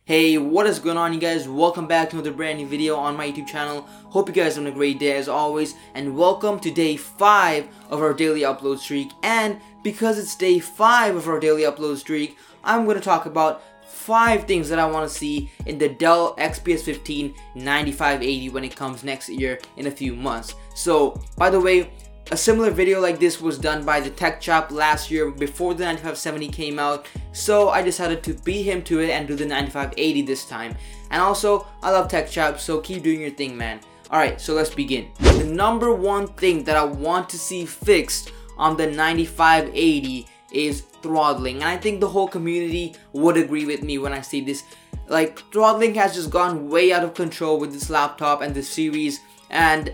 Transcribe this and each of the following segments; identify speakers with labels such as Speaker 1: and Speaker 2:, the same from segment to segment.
Speaker 1: Hey, what is going on, you guys? Welcome back to another brand new video on my YouTube channel. Hope you guys are having a great day as always, and welcome to day 5 of our daily upload streak. And because it's day 5 of our daily upload streak, I'm going to talk about 5 things that I want to see in the Dell XPS 15 9580 when it comes next year in a few months. So, by the way, a similar video like this was done by the Tech Chap last year before the 9570 came out, so I decided to beat him to it and do the 9580 this time. And also, I love Tech Chap, so keep doing your thing, man. Alright, so let's begin. The number one thing that I want to see fixed on the 9580 is throttling, and I think the whole community would agree with me when I say this. Like, throttling has just gone way out of control with this laptop and this series, and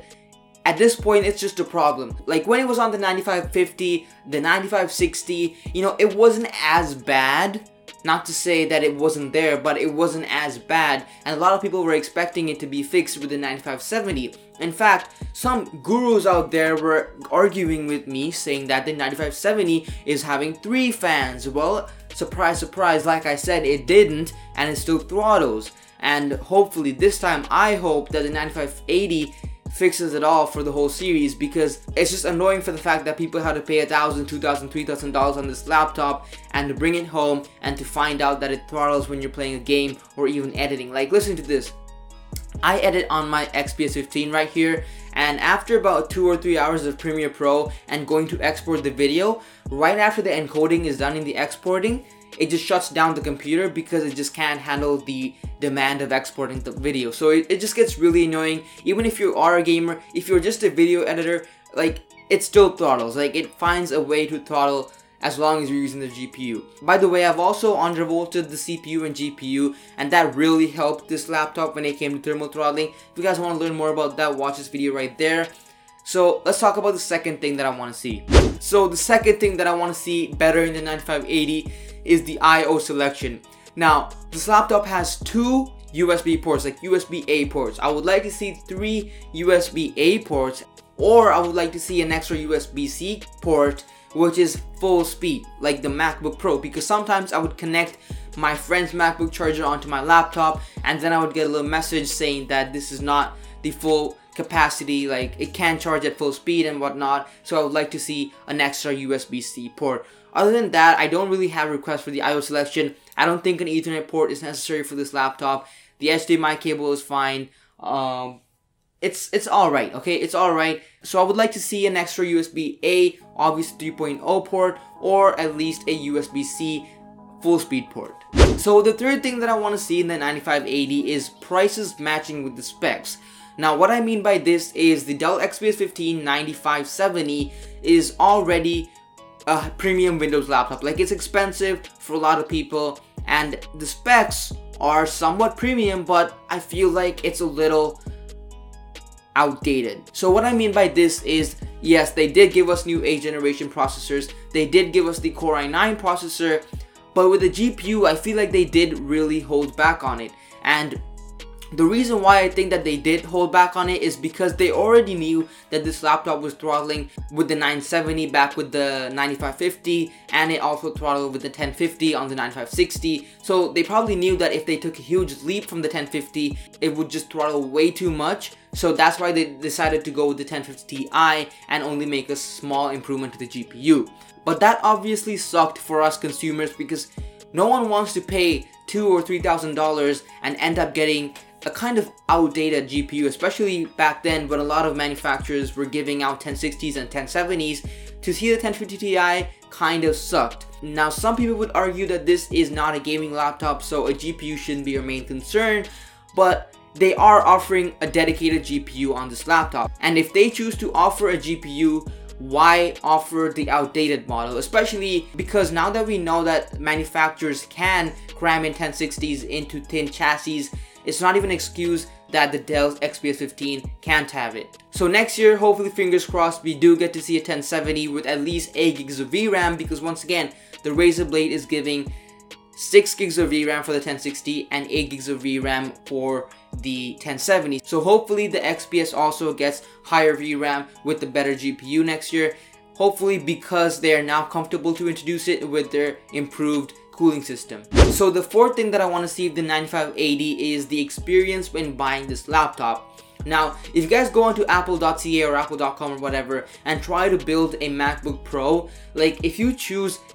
Speaker 1: at this point, it's just a problem. Like, when it was on the 9550, the 9560, you know, it wasn't as bad. Not to say that it wasn't there, but it wasn't as bad. And a lot of people were expecting it to be fixed with the 9570. In fact, some gurus out there were arguing with me, saying that the 9570 is having 3 fans. Well, surprise, surprise, like I said, it didn't, and it still throttles. And hopefully this time, I hope that the 9580 fixes it all for the whole series, because it's just annoying for the fact that people had to pay $1,000, $2,000, $3,000 on this laptop and to bring it home and to find out that it throttles when you're playing a game or even editing. Like, listen to this. I edit on my XPS 15 right here, and after about 2 or 3 hours of Premiere Pro and going to export the video, right after the encoding is done in the exporting, it just shuts down the computer because it just can't handle the demand of exporting the video. So it just gets really annoying. Even if you are a gamer, if you're just a video editor, like, it still throttles. Like, it finds a way to throttle as long as you're using the GPU. By the way, I've also undervolted the CPU and GPU, and that really helped this laptop when it came to thermal throttling. If you guys want to learn more about that, watch this video right there. So let's talk about the second thing that I want to see. So the second thing that I want to see better in the 9580 is the I/O selection. Now, this laptop has 2 USB ports, like USB-A ports. I would like to see 3 USB-A ports, or I would like to see an extra USB-C port, which is full speed, like the MacBook Pro, because sometimes I would connect my friend's MacBook charger onto my laptop, and then I would get a little message saying that this is not the full capacity, like it can't charge at full speed and whatnot. So I would like to see an extra USB-C port. Other than that, I don't really have requests for the I/O selection. I don't think an Ethernet port is necessary for this laptop. The HDMI cable is fine. It's alright, okay? It's alright. So I would like to see an extra USB-A, obvious 3.0 port, or at least a USB-C full speed port. So the third thing that I want to see in the 9580 is prices matching with the specs. Now, what I mean by this is the Dell XPS 15 9570 is already a premium Windows laptop. Like, it's expensive for a lot of people, and the specs are somewhat premium, but I feel like it's a little outdated. So what I mean by this is, yes, they did give us new 8th generation processors, they did give us the Core i9 processor, but with the GPU, I feel like they did really hold back on it. And the reason why I think that they did hold back on it is because they already knew that this laptop was throttling with the 970 back with the 9550, and it also throttled with the 1050 on the 9560. So they probably knew that if they took a huge leap from the 1050, it would just throttle way too much. So that's why they decided to go with the 1050 Ti and only make a small improvement to the GPU. But that obviously sucked for us consumers, because no one wants to pay $2,000 or $3,000 and end up getting a kind of outdated GPU, especially back then when a lot of manufacturers were giving out 1060s and 1070s. To see the 1050 Ti kind of sucked. Now, some people would argue that this is not a gaming laptop, so a GPU shouldn't be your main concern, but they are offering a dedicated GPU on this laptop. And if they choose to offer a GPU, why offer the outdated model? Especially because now that we know that manufacturers can cram in 1060s into thin chassis, it's not even an excuse that the Dell XPS 15 can't have it. So next year, hopefully, fingers crossed, we do get to see a 1070 with at least 8 gigs of VRAM, because once again, the Razer Blade is giving 6 gigs of VRAM for the 1060 and 8 gigs of VRAM for the 1070. So hopefully the XPS also gets higher VRAM with the better GPU next year. Hopefully, because they are now comfortable to introduce it with their improved cooling system. So the fourth thing that I want to see with the 9580 is the experience when buying this laptop. Now, if you guys go onto apple.ca or apple.com or whatever and try to build a MacBook Pro, like if you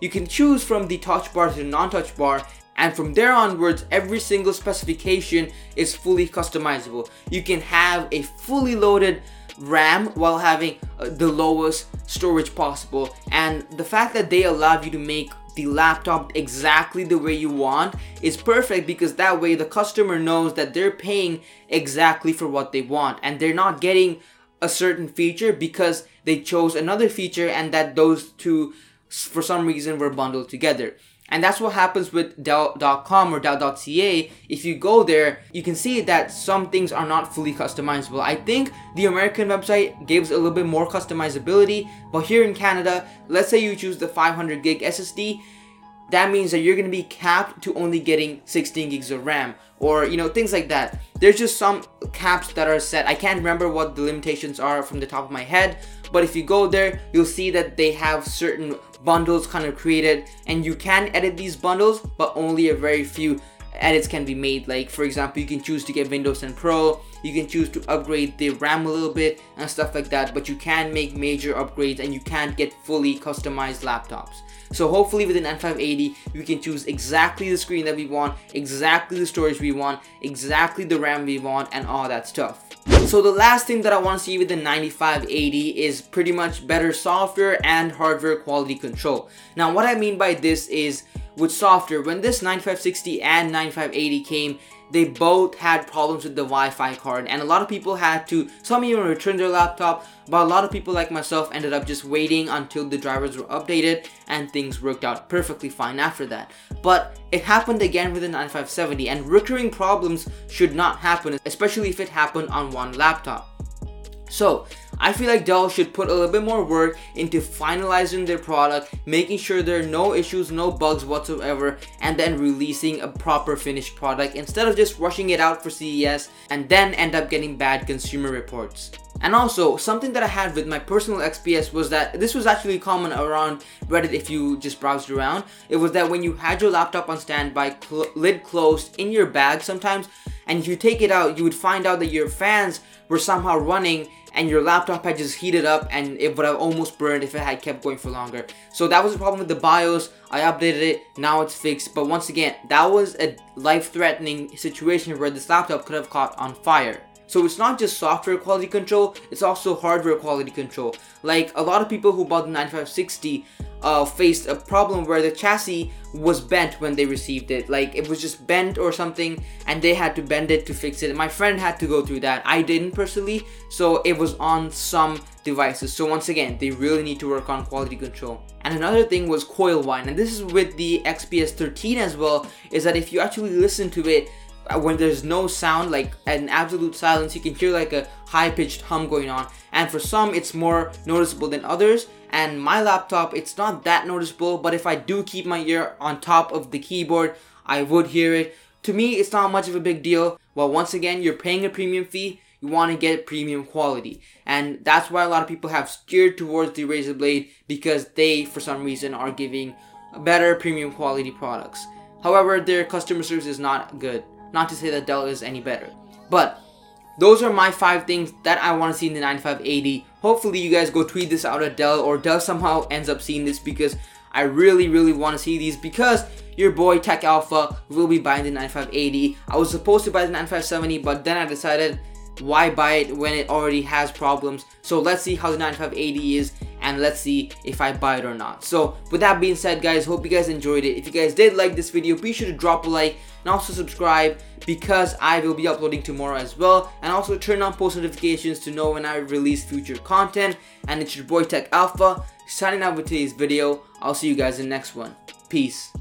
Speaker 1: can choose from the touch bar to the non-touch bar, and from there onwards, every single specification is fully customizable. You can have a fully loaded RAM while having the lowest storage possible, and the fact that they allow you to make the laptop exactly the way you want is perfect, because that way the customer knows that they're paying exactly for what they want and they're not getting a certain feature because they chose another feature and that those two for some reason were bundled together. And that's what happens with Dell.com or Dell.ca. If you go there, you can see that some things are not fully customizable. I think the American website gives a little bit more customizability, but here in Canada, let's say you choose the 500 gig SSD, that means that you're going to be capped to only getting 16 gigs of RAM, or things like that. There's just some caps that are set. I can't remember what the limitations are from the top of my head, but if you go there, you'll see that they have certain bundles kind of created, and you can edit these bundles, but only a very few edits can be made. Like for example, you can choose to get Windows 10 Pro, you can choose to upgrade the RAM a little bit and stuff like that, but you can make major upgrades and you can't get fully customized laptops. So hopefully with the 9580, we can choose exactly the screen that we want, exactly the storage we want, exactly the RAM we want, and all that stuff. So the last thing that I want to see with the 9580 is pretty much better software and hardware quality control. Now what I mean by this is, with software, when this 9560 and 9580 came, they both had problems with the Wi-Fi card, and a lot of people had to, some even returned their laptop, but a lot of people like myself ended up just waiting until the drivers were updated and things worked out perfectly fine after that. But it happened again with the 9570, and recurring problems should not happen, especially if it happened on one laptop. So I feel like Dell should put a little bit more work into finalizing their product, making sure there are no issues, no bugs whatsoever, and then releasing a proper finished product instead of just rushing it out for CES and then end up getting bad consumer reports. And also, something that I had with my personal XPS was that this was actually common around Reddit if you just browsed around. It was that when you had your laptop on standby, lid closed in your bag sometimes, and if you take it out, you would find out that your fans were somehow running and your laptop had just heated up, and it would have almost burned if it had kept going for longer. So that was a problem with the BIOS. I updated it, now it's fixed, but once again, that was a life-threatening situation where this laptop could have caught on fire. So it's not just software quality control, it's also hardware quality control. Like a lot of people who bought the 9560 faced a problem where the chassis was bent when they received it. Like it was just bent or something and they had to bend it to fix it. My friend had to go through that. I didn't personally, so it was on some devices. So once again, they really need to work on quality control. And another thing was coil whine, and this is with the XPS 13 as well, is that if you actually listen to it, when there's no sound, like an absolute silence, you can hear like a high-pitched hum going on, and for some it's more noticeable than others. And my laptop, it's not that noticeable, but if I do keep my ear on top of the keyboard, I would hear it. To me, it's not much of a big deal. Well, once again, you're paying a premium fee, you want to get premium quality, and that's why a lot of people have steered towards the Razer Blade, because they for some reason are giving better premium quality products. However, their customer service is not good. Not to say that Dell is any better. But those are my 5 things that I want to see in the 9580. Hopefully you guys go tweet this out at Dell, or Dell somehow ends up seeing this, because I really want to see these, because your boy Tech Alpha will be buying the 9580. I was supposed to buy the 9570, but then I decided, why buy it when it already has problems? So let's see how the 9580 is, and let's see if I buy it or not. So with that being said, guys, hope you guys enjoyed it. If you guys did like this video, be sure to drop a like and also subscribe, because I will be uploading tomorrow as well. And also turn on post notifications to know when I release future content. And it's your boy Tech Alpha signing out with today's video. I'll see you guys in the next one. Peace.